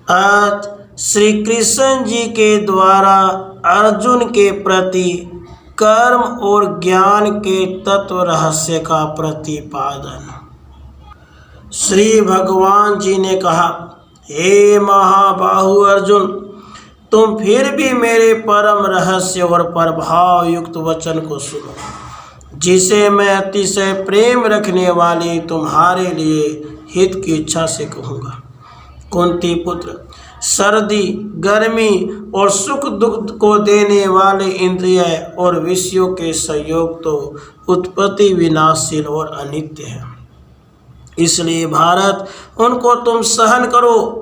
आज श्री कृष्ण जी के द्वारा अर्जुन के प्रति कर्म और ज्ञान के तत्व रहस्य का प्रतिपादन। श्री भगवान जी ने कहा, हे महाबाहु अर्जुन, तुम फिर भी मेरे परम रहस्य और प्रभाव युक्त वचन को सुनो, जिसे मैं अतिशय प्रेम रखने वाली तुम्हारे लिए हित की इच्छा से कहूँगा। कुंती पुत्र, सर्दी, गर्मी और सुख दुख को देने वाले इंद्रिय और विषयों के संयोग तो उत्पत्ति विनाशशील और अनित्य है। इसलिए भारत, उनको तुम सहन करो।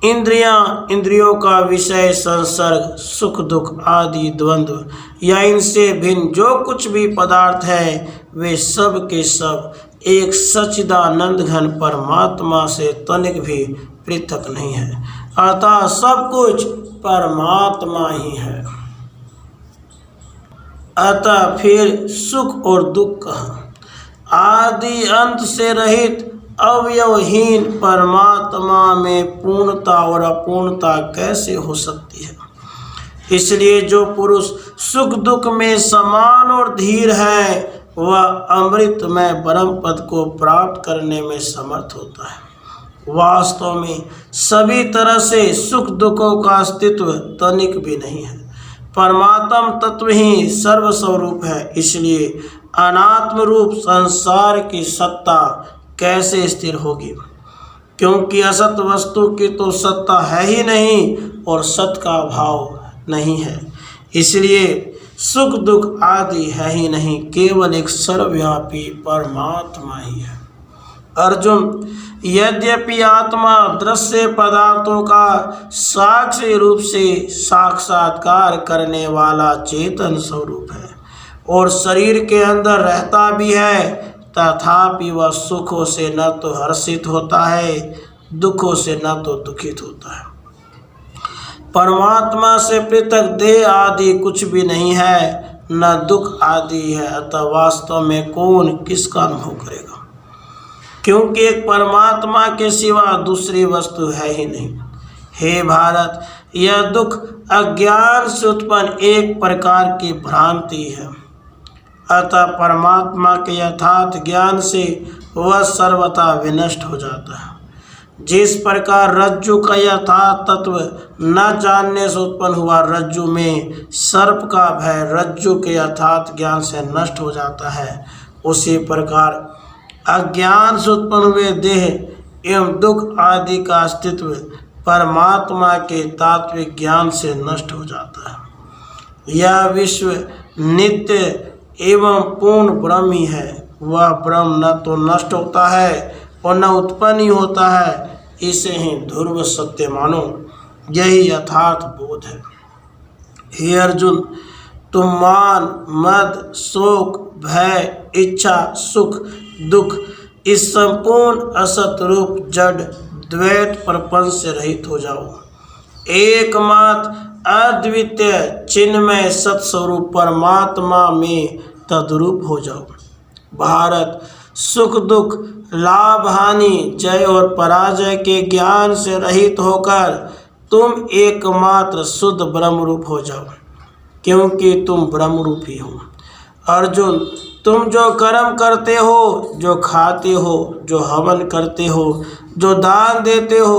इंद्रियों का विषय, संसर्ग, सुख दुख आदि द्वंद्व या इनसे भिन्न जो कुछ भी पदार्थ है, वे सब के सब एक सच्चिदानंद घन परमात्मा से तनिक भी पृथक नहीं है, अतः सब कुछ परमात्मा ही है। अतः फिर सुख और दुख कहाँ? आदि अंत से रहित अवयवहीन परमात्मा में पूर्णता और अपूर्णता कैसे हो सकती है? इसलिए जो पुरुष सुख दुख में समान और धीर है, वह अमृतमय परम पद को प्राप्त करने में समर्थ होता है। वास्तव में सभी तरह से सुख दुखों का अस्तित्व तनिक भी नहीं है। परमात्म तत्व ही सर्वस्वरूप है। इसलिए अनात्म रूप संसार की सत्ता कैसे स्थिर होगी? क्योंकि असत वस्तु की तो सत्ता है ही नहीं और सत का भाव नहीं है। इसलिए सुख दुख आदि है ही नहीं, केवल एक सर्वव्यापी परमात्मा ही है। अर्जुन, यद्यपि आत्मा दृश्य पदार्थों का साक्षी रूप से साक्षात्कार करने वाला चेतन स्वरूप है और शरीर के अंदर रहता भी है, तथापि वह सुखों से न तो हर्षित होता है, दुखों से न तो दुखित होता है। परमात्मा से पृथक देह आदि कुछ भी नहीं है, न दुख आदि है। अतः वास्तव में कौन किसका अनुभव करेगा? क्योंकि एक परमात्मा के सिवा दूसरी वस्तु है ही नहीं। हे भारत, यह दुख अज्ञान से उत्पन्न एक प्रकार की भ्रांति है। अतः परमात्मा के यथार्थ ज्ञान से वह सर्वथा विनष्ट हो जाता है। जिस प्रकार रज्जु का यथार्थ तत्व न जानने से उत्पन्न हुआ रज्जु में सर्प का भय रज्जु के यथार्थ ज्ञान से नष्ट हो जाता है, उसी प्रकार अज्ञान से उत्पन्न हुए देह एवं दुख आदि का अस्तित्व परमात्मा के तात्विक ज्ञान से नष्ट हो जाता है। यह विश्व नित्य एवं पूर्ण ब्रह्म ही है। वह ब्रह्म न तो नष्ट होता है और न उत्पन्न ही होता है। इसे ही ध्रुव सत्य मानो, यही यथार्थ बोध है। हे अर्जुन, तुम मान, मद, शोक, भय, इच्छा, सुख, दुख इस संपूर्ण असत रूप जड़ द्वैत प्रपंच से रहित हो जाओ। एकमात्र अद्वितीय चिन्मय सत्स्वरूप परमात्मा में तद्रूप हो जाओ। भारत, सुख दुख, लाभ हानि, जय और पराजय के ज्ञान से रहित होकर तुम एकमात्र शुद्ध ब्रह्म रूप हो जाओ, क्योंकि तुम ब्रह्म रूप ही हो। अर्जुन, तुम जो कर्म करते हो, जो खाते हो, जो हवन करते हो, जो दान देते हो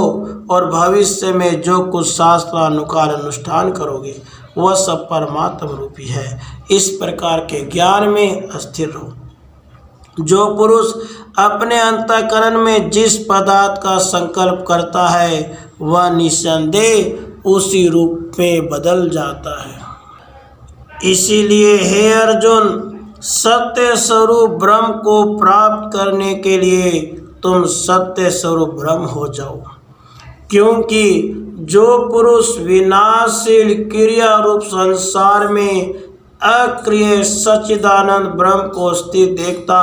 और भविष्य में जो कुछ शास्त्रानुसार अनुष्ठान करोगे, वह सब परमात्म रूपी है। इस प्रकार के ज्ञान में स्थिर रहो। जो पुरुष अपने अंतःकरण में जिस पदार्थ का संकल्प करता है, वह निस्संदेह उसी रूप में बदल जाता है। इसीलिए हे अर्जुन, सत्य स्वरूप ब्रह्म को प्राप्त करने के लिए तुम सत्य स्वरूप ब्रह्म हो जाओ। क्योंकि जो पुरुष विनाशशील क्रिया रूप संसार में अक्रिय सच्चिदानंद ब्रह्म को स्थिर देखता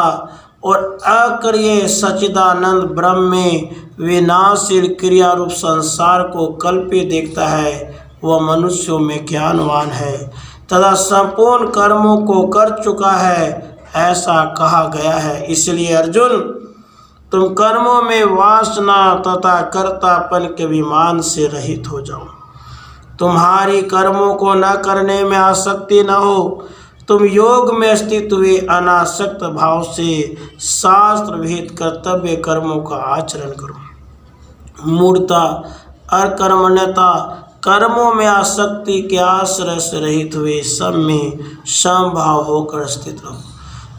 और अक्रिय सच्चिदानंद ब्रह्म में विनाशशील क्रिया रूप संसार को कल्पित देखता है, वह मनुष्यों में ज्ञानवान है तथा संपूर्ण कर्मों को कर चुका है, ऐसा कहा गया है। इसलिए अर्जुन, तुम कर्मों में वासना तथा कर्तापन के अभिमान से रहित हो जाओ। तुम्हारी कर्मों को न करने में आसक्ति न हो। तुम योग में स्थित हुए अनासक्त भाव से शास्त्र विहित कर्तव्य कर्मों का आचरण करो। मूढ़ता, अकर्मण्यता, कर्मों में आसक्ति के आश्रय से रहित हुए सब में समभाव होकर स्थित रहो।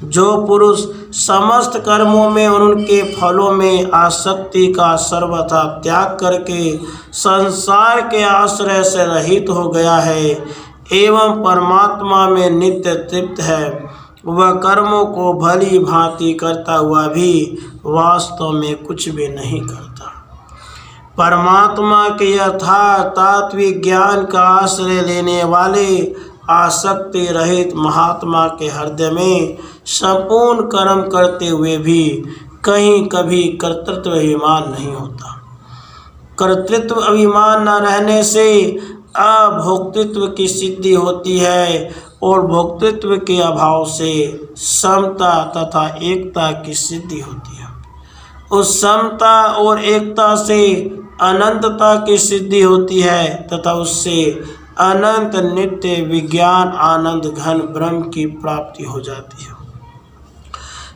जो पुरुष समस्त कर्मों में और उनके फलों में आसक्ति का सर्वथा त्याग करके संसार के आश्रय से रहित हो गया है एवं परमात्मा में नित्य तृप्त है, वह कर्मों को भली भांति करता हुआ भी वास्तव में कुछ भी नहीं करता। परमात्मा के यथार्थ तात्विक ज्ञान का आश्रय लेने वाले आसक्ति रहित महात्मा के हृदय में संपूर्ण कर्म करते हुए भी कहीं कभी कर्तृत्व अभिमान नहीं होता। कर्तृत्व अभिमान न रहने से अभोक्तृत्व की सिद्धि होती है और भोक्तृत्व के अभाव से समता तथा एकता की सिद्धि होती है। उस समता और एकता से अनंतता की सिद्धि होती है तथा उससे अनंत नित्य विज्ञान आनंद घन ब्रह्म की प्राप्ति हो जाती है।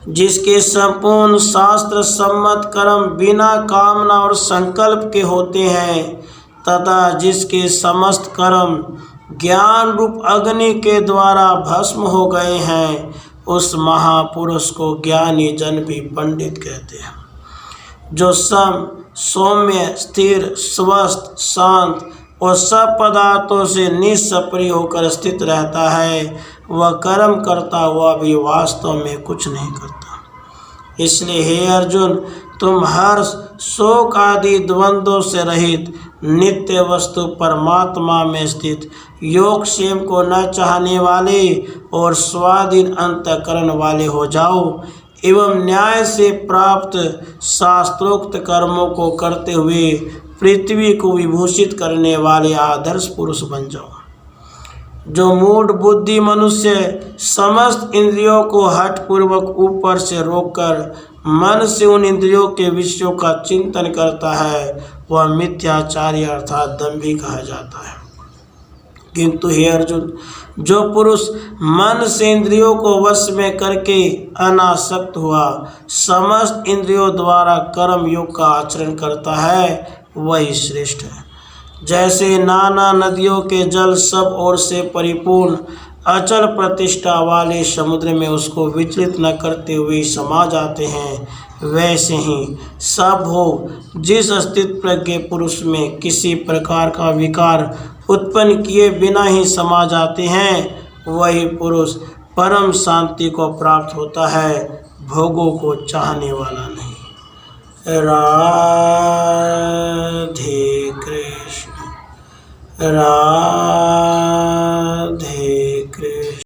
जिसके संपूर्ण शास्त्र सम्मत कर्म बिना कामना और संकल्प के होते हैं तथा जिसके समस्त कर्म ज्ञान रूप अग्नि के द्वारा भस्म हो गए हैं, उस महापुरुष को ज्ञानी जन भी पंडित कहते हैं। जो सम, सौम्य, स्थिर, स्वस्थ, शांत और सब पदार्थों से निष्क्रिय होकर स्थित रहता है, वह कर्म करता हुआ भी वास्तव में कुछ नहीं करता। इसलिए हे अर्जुन, तुम हर्ष, शोक आदि द्वंद्वों से रहित नित्य वस्तु परमात्मा में स्थित योगक्षेम को न चाहने वाले और स्वाधीन अंतःकरण वाले हो जाओ एवं न्याय से प्राप्त शास्त्रोक्त कर्मों को करते हुए पृथ्वी को विभूषित करने वाले आदर्श पुरुष बन जाओ। जो मूढ़ बुद्धि मनुष्य समस्त इंद्रियों को हठपूर्वक ऊपर से रोककर मन से उन इंद्रियों के विषयों का चिंतन करता है, वह मिथ्याचारी अर्थात दंभी कहा जाता है। किंतु हे अर्जुन, जो पुरुष मन से इंद्रियों को वश में करके अनासक्त हुआ समस्त इंद्रियों द्वारा कर्म योग का आचरण करता है, वही श्रेष्ठ है। जैसे नाना नदियों के जल सब ओर से परिपूर्ण अचल प्रतिष्ठा वाले समुद्र में उसको विचलित न करते हुए समा जाते हैं, वैसे ही सब हो जिस स्थित प्रज्ञ पुरुष में किसी प्रकार का विकार उत्पन्न किए बिना ही समा जाते हैं, वही पुरुष परम शांति को प्राप्त होता है, भोगों को चाहने वाला नहीं। राधे कृष्ण, राधे